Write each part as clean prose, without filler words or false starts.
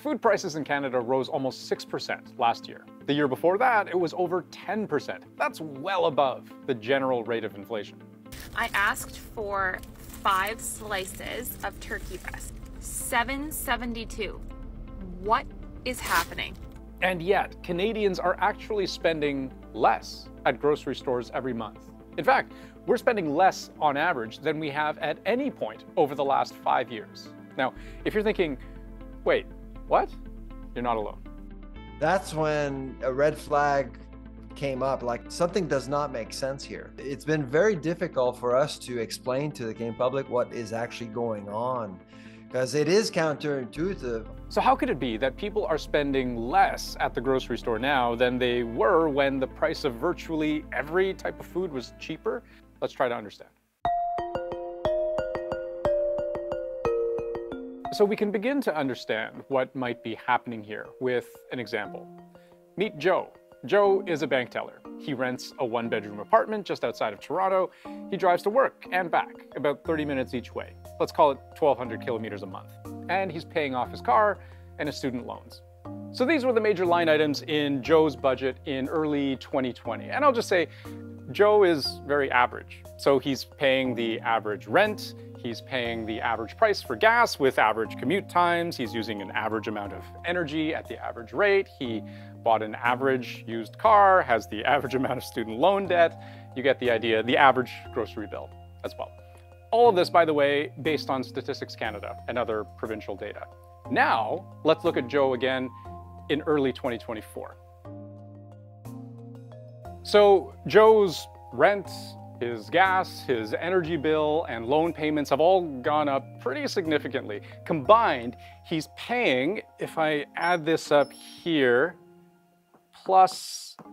Food prices in Canada rose almost 6% last year. The year before that, it was over 10%. That's well above the general rate of inflation. I asked for 5 slices of turkey breast, $7.72. What is happening? And yet, Canadians are actually spending less at grocery stores every month. In fact, we're spending less on average than we have at any point over the last 5 years. Now, if you're thinking, wait, what? You're not alone. That's when a red flag came up, like something does not make sense here. It's been very difficult for us to explain to the Canadian public what is actually going on, because it is counterintuitive. So how could it be that people are spending less at the grocery store now than they were when the price of virtually every type of food was cheaper? Let's try to understand. So we can begin to understand what might be happening here with an example. Meet Joe. Joe is a bank teller. He rents a 1-bedroom apartment just outside of Toronto. He drives to work and back, about 30 minutes each way. Let's call it 1,200 kilometers a month. And he's paying off his car and his student loans. So these were the major line items in Joe's budget in early 2020. And I'll just say, Joe is very average. So he's paying the average rent, he's paying the average price for gas with average commute times, he's using an average amount of energy at the average rate, he bought an average used car, has the average amount of student loan debt. You get the idea, the average grocery bill as well. All of this, by the way, based on Statistics Canada and other provincial data. Now, let's look at Joe again in early 2024. So Joe's rent, his gas, his energy bill, and loan payments have all gone up pretty significantly. Combined, he's paying, if I add this up here, plus, I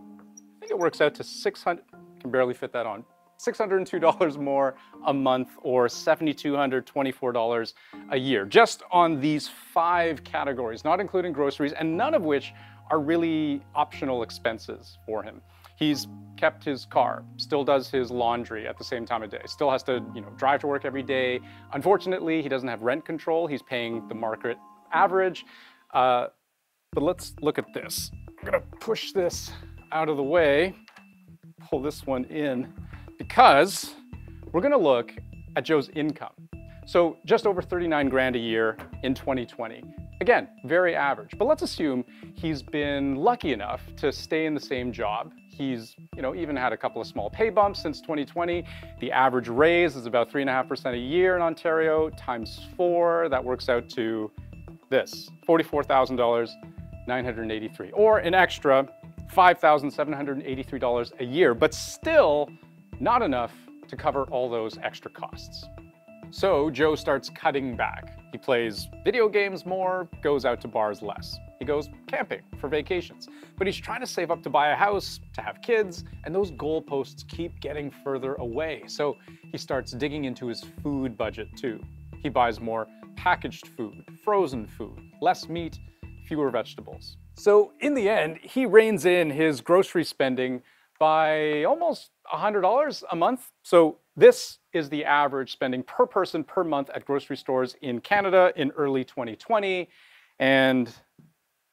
think it works out to $600, I can barely fit that on, $602 more a month, or $7,224 a year, just on these 5 categories, not including groceries, and none of which are really optional expenses for him. He's kept his car, still does his laundry at the same time of day, still has to, drive to work every day. Unfortunately, he doesn't have rent control. He's paying the market average. But let's look at this. I'm gonna push this out of the way, pull this one in, because we're gonna look at Joe's income. So just over 39 grand a year in 2020. Again, very average, but let's assume he's been lucky enough to stay in the same job. He's, even had a couple of small pay bumps since 2020. The average raise is about 3.5% a year in Ontario, times 4. That works out to this, $44,983, or an extra $5,783 a year, but still not enough to cover all those extra costs. So Joe starts cutting back. He plays video games more, goes out to bars less. He goes camping for vacations, but he's trying to save up to buy a house, to have kids, and those goalposts keep getting further away. So he starts digging into his food budget too. He buys more packaged food, frozen food, less meat, fewer vegetables. So in the end, he reins in his grocery spending by almost $100 a month. So this is the average spending per person per month at grocery stores in Canada in early 2020 and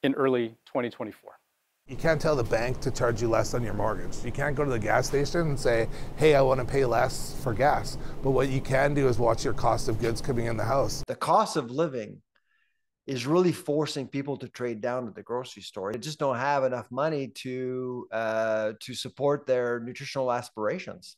in early 2024. You can't tell the bank to charge you less on your mortgage. You can't go to the gas station and say, hey, I want to pay less for gas. But what you can do is watch your cost of goods coming in the house. The cost of living is really forcing people to trade down to the grocery store. They just don't have enough money to support their nutritional aspirations.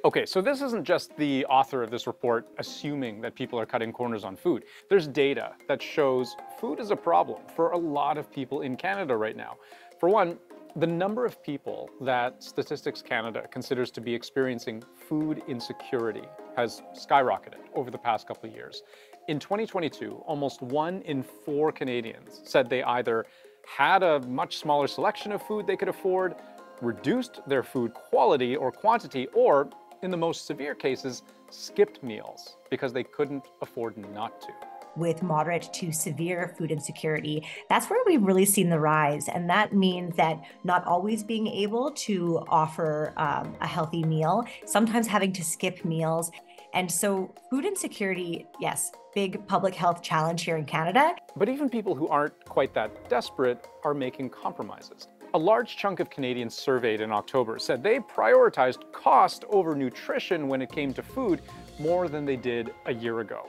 Okay, so this isn't just the author of this report assuming that people are cutting corners on food. There's data that shows food is a problem for a lot of people in Canada right now. For one, the number of people that Statistics Canada considers to be experiencing food insecurity has skyrocketed over the past couple of years. In 2022, almost 1 in 4 Canadians said they either had a much smaller selection of food they could afford, reduced their food quality or quantity, or in the most severe cases, skipped meals because they couldn't afford not to. With moderate to severe food insecurity, that's where we've really seen the rise. And that means that not always being able to offer a healthy meal, sometimes having to skip meals. And so food insecurity, yes, big public health challenge here in Canada. But even people who aren't quite that desperate are making compromises. A large chunk of Canadians surveyed in October said they prioritized cost over nutrition when it came to food more than they did a year ago.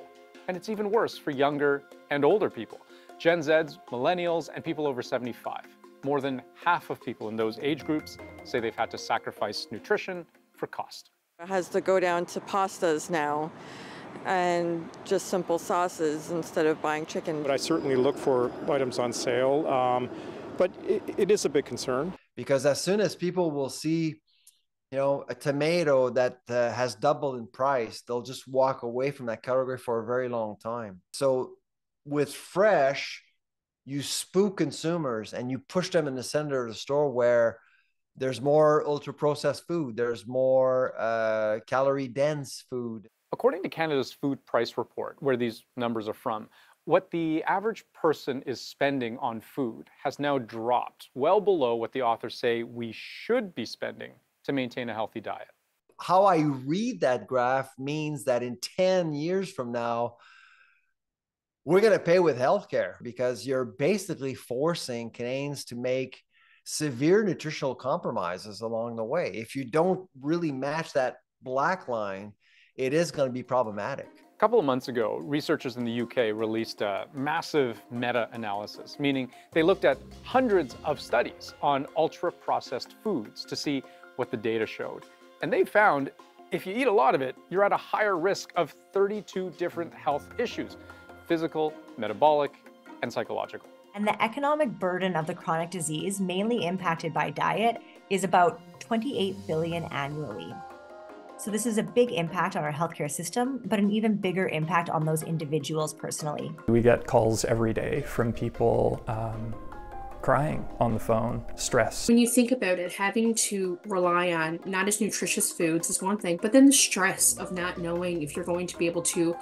And it's even worse for younger and older people. Gen Zs, millennials, and people over 75. More than half of people in those age groups say they've had to sacrifice nutrition for cost. It has to go down to pastas now and just simple sauces instead of buying chicken. But I certainly look for items on sale, but it is a big concern. Because as soon as people will see, a tomato that has doubled in price, they'll just walk away from that category for a very long time. So with fresh, you spook consumers and you push them in the center of the store where there's more ultra-processed food, there's more calorie-dense food. According to Canada's Food Price Report, where these numbers are from, what the average person is spending on food has now dropped well below what the authors say we should be spending to maintain a healthy diet. How I read that graph means that in 10 years from now, we're going to pay with healthcare, because you're basically forcing Canadians to make severe nutritional compromises along the way. If you don't really match that black line, it is going to be problematic. A couple of months ago, researchers in the UK released a massive meta-analysis, meaning they looked at hundreds of studies on ultra-processed foods to see what the data showed. And they found if you eat a lot of it, you're at a higher risk of 32 different health issues: physical, metabolic, and psychological. And the economic burden of the chronic disease, mainly impacted by diet, is about $28 billion annually. So this is a big impact on our healthcare system, but an even bigger impact on those individuals personally. We get calls every day from people crying on the phone, stress. When you think about it, having to rely on not as nutritious foods is one thing, but then the stress of not knowing if you're going to be able to,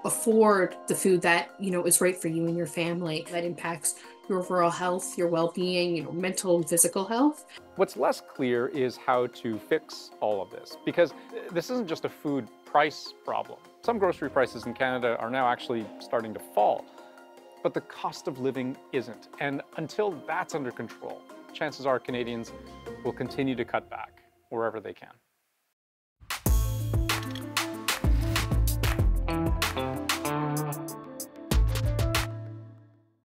afford the food that, is right for you and your family. That impacts your overall health, your well-being, mental and physical health. What's less clear is how to fix all of this, because this isn't just a food price problem. Some grocery prices in Canada are now actually starting to fall, but the cost of living isn't. And until that's under control, chances are Canadians will continue to cut back wherever they can.